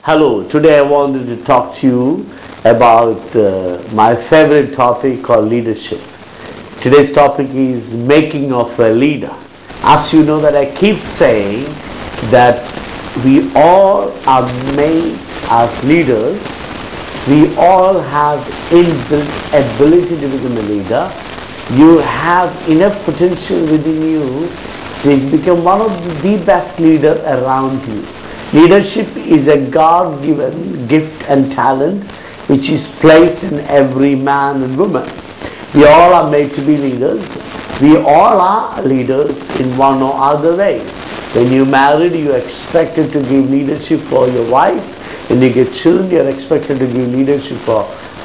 Hello, today I wanted to talk to you about my favorite topic called leadership. Today's topic is making of a leader. As you know that I keep saying that we all are made as leaders. We all have inbuilt ability to become a leader. You have enough potential within you to become one of the best leader around you. Leadership is a God-given gift and talent which is placed in every man and woman. We all are made to be leaders. We all are leaders in one or other ways. When you're married, you're expected to give leadership for your wife. When you get children, you're expected to give leadership for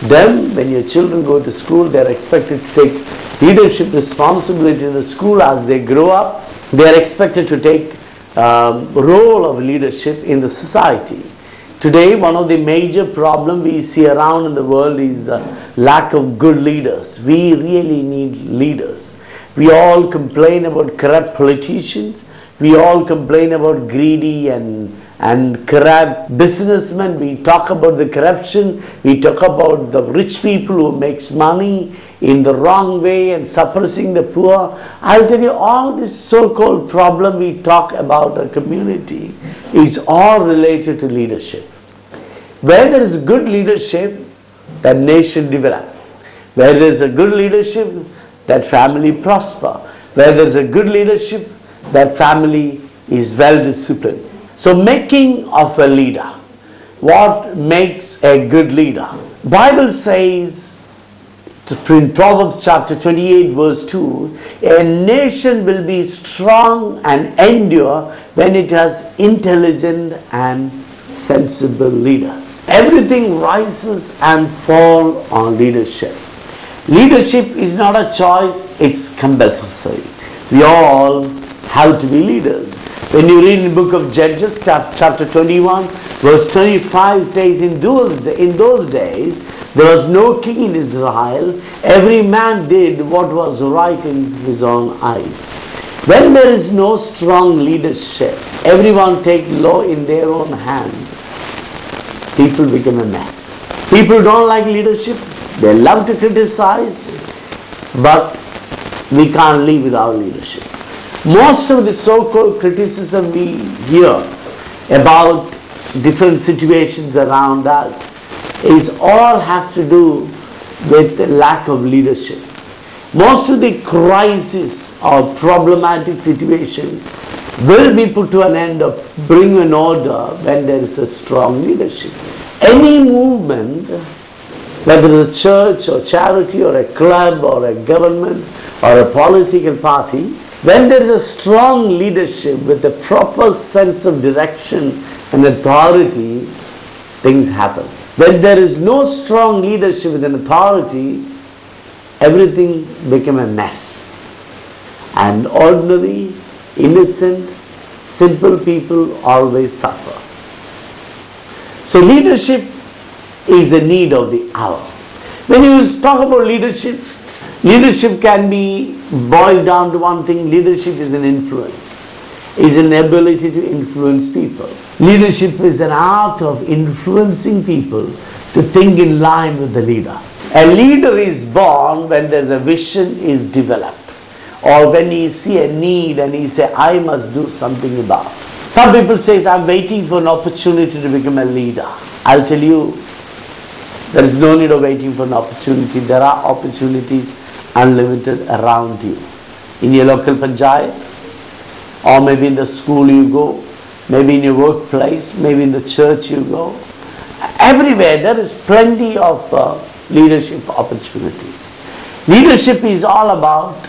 them. When your children go to school, they're expected to take leadership responsibility in the school. As they grow up, they're expected to take role of leadership in the society. Today, one of the major problems we see around in the world is lack of good leaders. We really need leaders. We all complain about corrupt politicians. We all complain about greedy and corrupt businessmen. We talk about the corruption. We talk about the rich people who makes money in the wrong way and suppressing the poor. I'll tell you, all this so-called problem we talk about our community is all related to leadership. Where there is good leadership, that nation develop. Where there is a good leadership, that family prosper. Where there is a good leadership, that family is well disciplined. So making of a leader. What makes a good leader? Bible says in Proverbs chapter 28 verse 2, a nation will be strong and endure when it has intelligent and sensible leaders. Everything rises and falls on leadership. Leadership is not a choice, it's compulsory. We all have to be leaders. When you read in the book of Judges, chapter 21, verse 25 says, in those days, there was no king in Israel. Every man did what was right in his own eyes. When there is no strong leadership, everyone take law in their own hand, people become a mess. People don't like leadership. They love to criticize, but we can't live without leadership. Most of the so-called criticism we hear about different situations around us is all has to do with lack of leadership. Most of the crisis or problematic situation will be put to an end or bring an order when there is a strong leadership. Any movement, whether it's a church or charity or a club or a government or a political party, when there is a strong leadership with a proper sense of direction and authority, things happen. When there is no strong leadership with an authority, everything becomes a mess. And ordinary, innocent, simple people always suffer. So leadership is a need of the hour. When you talk about leadership, leadership can be boiled down to one thing. Leadership is an influence, is an ability to influence people. Leadership is an art of influencing people to think in line with the leader. A leader is born when there's a vision is developed, or when he see a need and he say, I must do something about it. Some people say, I'm waiting for an opportunity to become a leader. I'll tell you, there is no need of waiting for an opportunity. There are opportunities unlimited around you. In your local panchayat, or maybe in the school you go, maybe in your workplace, maybe in the church you go. Everywhere there is plenty of leadership opportunities. Leadership is all about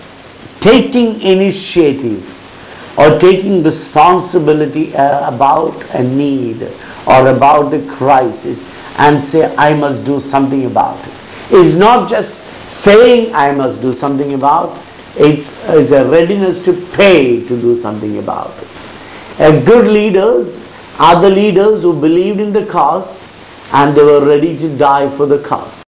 taking initiative or taking responsibility about a need or about a crisis and say, I must do something about it. It's not just saying I must do something about it. It's a readiness to pay to do something about it. Good leaders are the leaders who believed in the cause and they were ready to die for the cause.